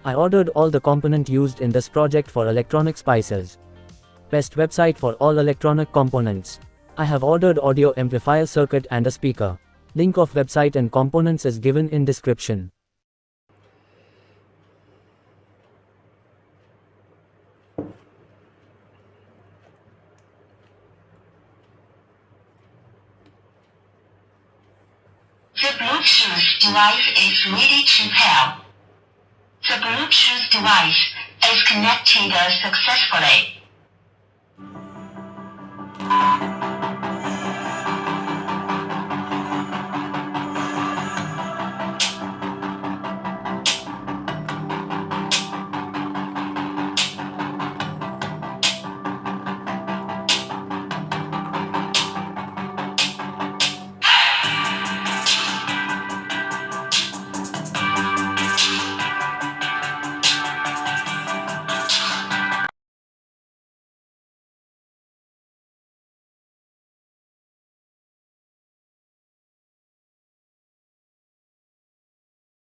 I ordered all the component used in this project for electronic spices. Best website for all electronic components. I have ordered audio amplifier circuit and a speaker. Link of website and components is given in description. The Bluetooth device is ready to pair. The Bluetooth device is connected successfully.